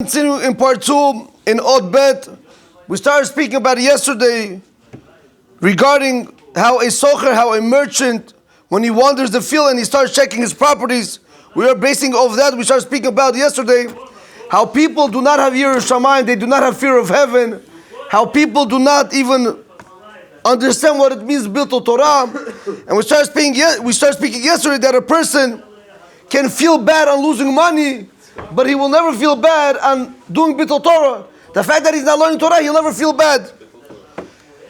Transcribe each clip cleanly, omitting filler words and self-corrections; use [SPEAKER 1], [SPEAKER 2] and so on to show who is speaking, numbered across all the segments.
[SPEAKER 1] Continue in part 2 in Od Bet. We started speaking about it yesterday regarding how a merchant, when he wanders the field and he starts checking his properties, we are basing off that. We started speaking about yesterday how people do not have Yirah Shamayim, they do not have fear of heaven, how people do not even understand what it means to build Torah. And we started speaking yesterday that a person can feel bad on losing money, but he will never feel bad on doing Bittul Torah. The fact that he's not learning Torah, he'll never feel bad.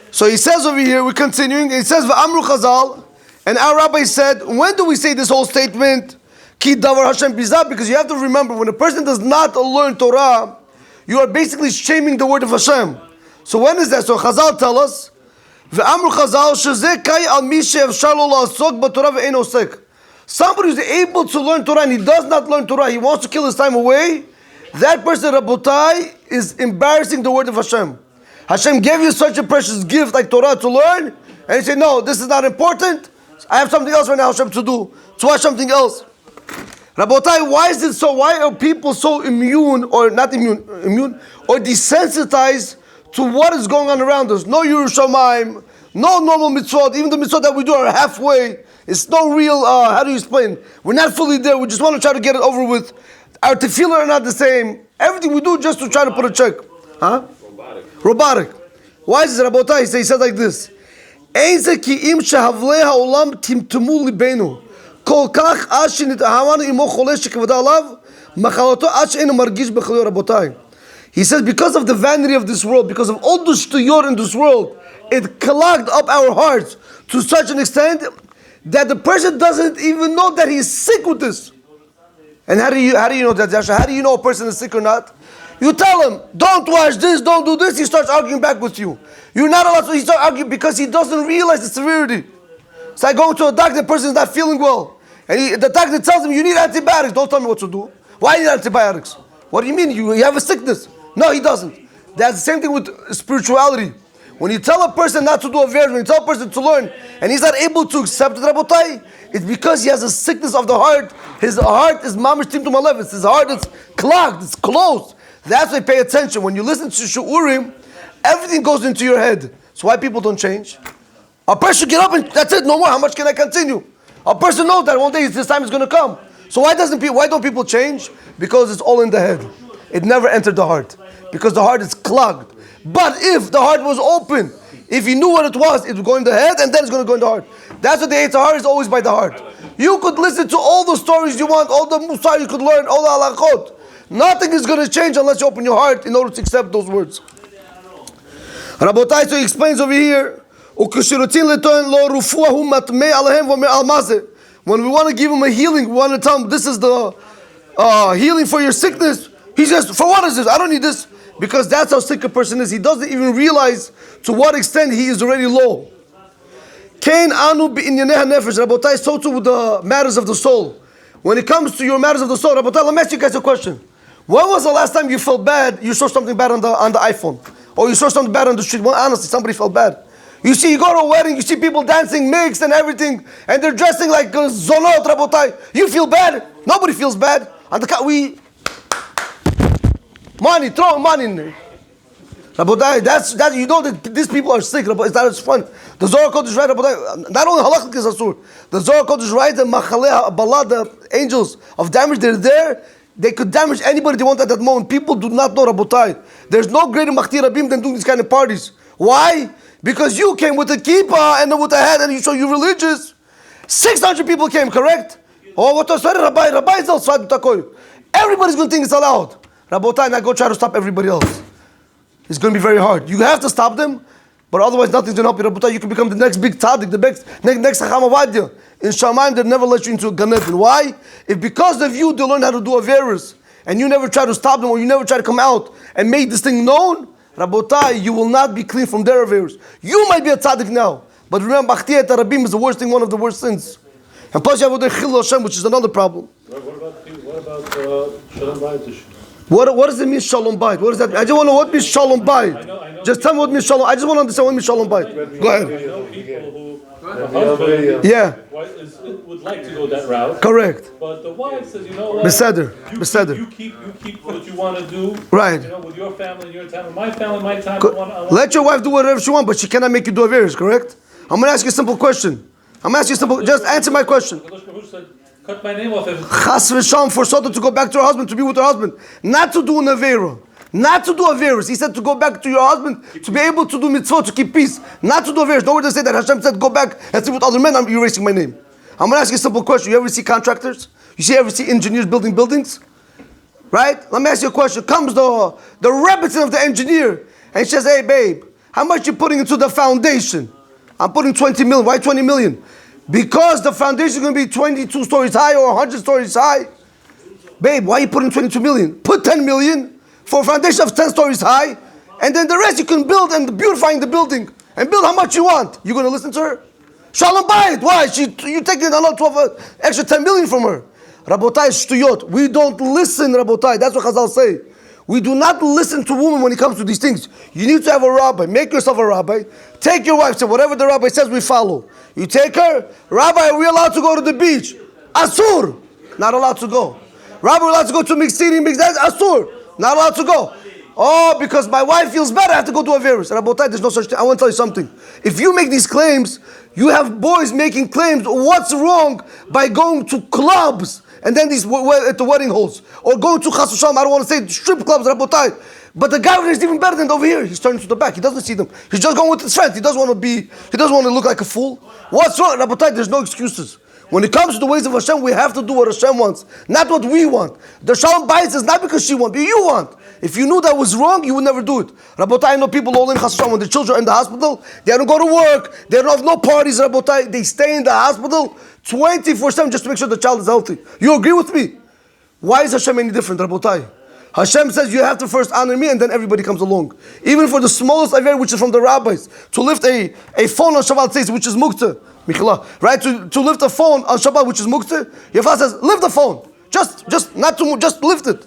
[SPEAKER 1] So he says over here, we're continuing, it says, V'amru Chazal, and our rabbi said, when do we say this whole statement? Ki davar Hashem bizah, because you have to remember, when a person does not learn Torah, you are basically shaming the word of Hashem. So when is that? So Chazal tell us, V'amru Chazal, shezeh kai al mi she'efshar lo la'asok b'Torah ve'ein osek. Somebody who's able to learn Torah and he does not learn Torah, he wants to kill his time away, that person, Rabotai, is embarrassing the word of Hashem. Hashem gave you such a precious gift like Torah to learn, and you say, no, this is not important. I have something else right now, Hashem, to do. To watch something else. Rabotai, why is it so? Why are people so immune or desensitized to what is going on around us? No Yirah Shamayim, no normal mitzvot. Even the mitzvot that we do are halfway. It's no real, how do you explain? We're not fully there. We just want to try to get it over with. Our tefillah are not the same. Everything we do just to try to put a check. Huh? Robotic. Why is it, Rabotai? He says like this. Ein ze ki im shehavlei ha'olam timtumu libenu. Kol kach ad shenit'ahamanu imo choleh shekavada alav, machalato ad she'enu margish b'chaleo, Rabotai. He says because of the vanity of this world, because of all the shtuyot in this world, it clogged up our hearts to such an extent that the person doesn't even know that he's sick with this. And how do you know that, Yasha? How do you know a person is sick or not? You tell him, don't watch this, don't do this, he starts arguing back with you. You're not allowed to, he starts arguing because he doesn't realize the severity. It's like going to a doctor, the person is not feeling well. And the doctor tells him, you need antibiotics. Don't tell me what to do. Why do you need antibiotics? What do you mean? You have a sickness. No, he doesn't. That's the same thing with spirituality. When you tell a person not to do a verse, when you tell a person to learn, and he's not able to accept it, Rabotai, it's because he has a sickness of the heart. His heart is mamish timtum alevis. His heart is clogged, it's closed. That's why pay attention. When you listen to Shu'urim, everything goes into your head. That's why people don't change. A person should get up and that's it, no more. How much can I continue? A person knows that one day this time is going to come. So why don't people change? Because it's all in the head. It never entered the heart. Because the heart is clogged. But if the heart was open, if he knew what it was would go in the head and then it's going to go in the heart. That's what the Yetzer is always by the heart. You could listen to all the stories you want, all the Musar you could learn, all the halachot. Nothing is going to change unless you open your heart in order to accept those words. Rabotai, so he explains over here, when we want to give him a healing, we want to tell him this is the healing for your sickness. He says, for what is this? I don't need this. Because that's how sick a person is. He doesn't even realize to what extent he is already low. Kain anu bi'inyanei hanefesh. Rabotai, so too with the matters of the soul. When it comes to your matters of the soul, Rabotai, let me ask you guys a question. When was the last time you felt bad, you saw something bad on the iPhone? Or you saw something bad on the street? Well, honestly, somebody felt bad. You see, you go to a wedding, you see people dancing mixed and everything, and they're dressing like zonot, Rabotai. You feel bad? Nobody feels bad. Money, throw money in there. Rabotai, that's you know that these people are sick. Rabotai, it's fun. The Zohar Code is right, Rabotai. Not only halakhic is asur. The Zohar Code is right. The machaleh balad, the angels of damage, they're there. They could damage anybody they want at that moment. People do not know, Rabotai. There's no greater machtir rabim than doing these kind of parties. Why? Because you came with a kippah and with a hat, and you show you religious. 600 people came, correct? Oh, what was Rabbi is also everybody's going to think it's allowed. Rabotai, now go try to stop everybody else. It's going to be very hard. You have to stop them, but otherwise nothing's going to help you. Rabotai, you can become the next big tzaddik, the next Chacham Avadia. In Shamayim, they'll never let you into a Gan Eden. Why? If because of you, they learn how to do Averis, and you never try to stop them, or you never try to come out and make this thing known, Rabotai, you will not be clean from their Averis. You might be a tzaddik now, but remember, B'chtiyat Arabim is the worst thing, one of the worst sins. And plus you have the Chil Hashem, which is another problem.
[SPEAKER 2] What about Shalom Bayit?
[SPEAKER 1] What does it mean, Shalom Bayit? What does that mean? I just want to know what means Shalom Bayit.
[SPEAKER 2] I know.
[SPEAKER 1] Just tell me what means Shalom. I just want to understand what means Shalom Bayit. Go ahead.
[SPEAKER 2] I know people who
[SPEAKER 1] Yeah.
[SPEAKER 2] Wife would like to go that route.
[SPEAKER 1] Correct.
[SPEAKER 2] But the wife says, you know what?
[SPEAKER 1] Beseder.
[SPEAKER 2] You keep what you want to do.
[SPEAKER 1] Right.
[SPEAKER 2] You know, with your family, your time, my family, my time.
[SPEAKER 1] Let your wife do whatever she wants, but she cannot make you do Averis, correct? I'm going to ask you a simple question. Just answer my question.
[SPEAKER 2] Cut my name off.
[SPEAKER 1] Chas v'sham for Sota to go back to her husband, to be with her husband. Not to do an Avera. Not to do Averis. He said to go back to your husband, to be able to do mitzvot, to keep peace. Not to do Averis. Nowhere to say that Hashem said go back and sleep with other men, I'm erasing my name. I'm going to ask you a simple question. You ever see contractors? Ever see engineers building buildings? Right? Let me ask you a question. Comes the Rebbetzin of the engineer, and he says, hey babe, how much you putting into the foundation? I'm putting 20 million. Why 20 million? Because the foundation is going to be 22 stories high or 100 stories high. Babe, why are you putting 22 million? Put 10 million for a foundation of 10 stories high, and then the rest you can build and beautifying the building. And build how much you want. You going to listen to her? Shalom bayit. Why? You taking another 12 extra 10 million from her. Rabotai shtuyot. We don't listen, Rabotai. That's what Chazal say. We do not listen to women when it comes to these things. You need to have a rabbi. Make yourself a rabbi. Take your wife. Say whatever the rabbi says, we follow. You take her. Rabbi, are we allowed to go to the beach? Asur. Not allowed to go. Rabbi, we're allowed to go to mixed eating, mixed dance? Asur. Not allowed to go. Oh, because my wife feels better, I have to go to a virus. Rabotai, there's no such thing. I want to tell you something. If you make these claims, you have boys making claims. What's wrong by going to clubs and then these at the wedding halls, or going to Chas v'Shalom, I don't want to say strip clubs, Rabotai. But the guy over here is even better than over here. He's turning to the back. He doesn't see them. He's just going with his friends. He doesn't want to look like a fool. What's wrong, Rabotai? There's no excuses. When it comes to the ways of Hashem, we have to do what Hashem wants, not what we want. The Shalom Bayit is not because she wants, but you want. If you knew that was wrong, you would never do it. Rabotai, I know people all in Chas v'Shalom, when the children are in the hospital, they don't go to work, they don't have no parties, Rabotai, they stay in the hospital 24/7 just to make sure the child is healthy. You agree with me? Why is Hashem any different, Rabotai? Hashem says you have to first honor me and then everybody comes along. Even for the smallest aver, which is from the rabbis, to lift a phone on Shabbat says, which is muktzah, right? To lift a phone on Shabbat, which is muktzah, your father says, lift the phone. Just lift it.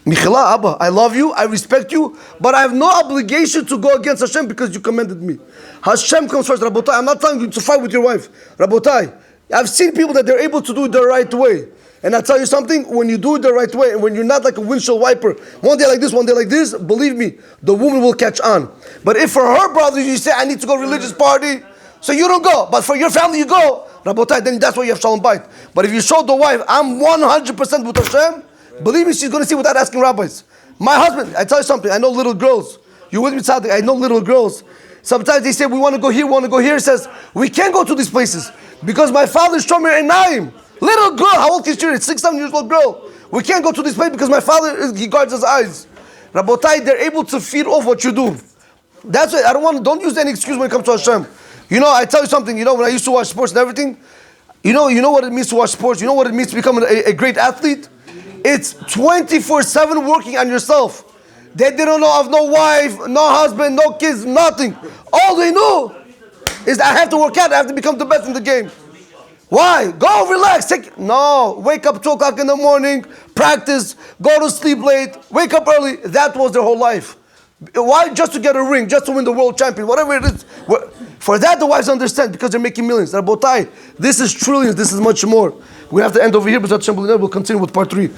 [SPEAKER 1] Michela, Abba, I love you, I respect you, but I have no obligation to go against Hashem because you commanded me. Hashem comes first, Rabotai. I'm not telling you to fight with your wife. Rabotai, I've seen people that they're able to do it the right way. And I tell you something, when you do it the right way, and when you're not like a windshield wiper, one day like this, one day like this, believe me, the woman will catch on. But if for her brother you say, I need to go to a religious party, so you don't go. But for your family you go, Rabotai, then that's why you have Shalom Bayit. But if you show the wife, I'm 100% with Hashem, believe me, she's going to see without asking rabbis. My husband, I tell you something, I know little girls. You with me, Tzaddik? I know little girls. Sometimes they say, we want to go here, we want to go here. He says, we can't go to these places because my father's Shomer Einayim. Little girl, how old is she? It's 6, 7 years old girl. We can't go to this place because my father, he guards his eyes. Rabotai, they're able to feed off what you do. That's why don't use any excuse when it comes to Hashem. You know, I tell you something, when I used to watch sports and everything, you know what it means to watch sports? You know what it means to become a great athlete? It's 24/7 working on yourself. They don't know of no wife, no husband, no kids, nothing. All they know is that I have to work out, I have to become the best in the game. Why? Go relax. Wake up 2 o'clock in the morning, practice, go to sleep late, wake up early. That was their whole life. Why? Just to get a ring, just to win the world champion, whatever it is. For that, the wives understand because they're making millions. Rabotai, this is trillions, this is much more. We have to end over here, but we'll continue with part 3.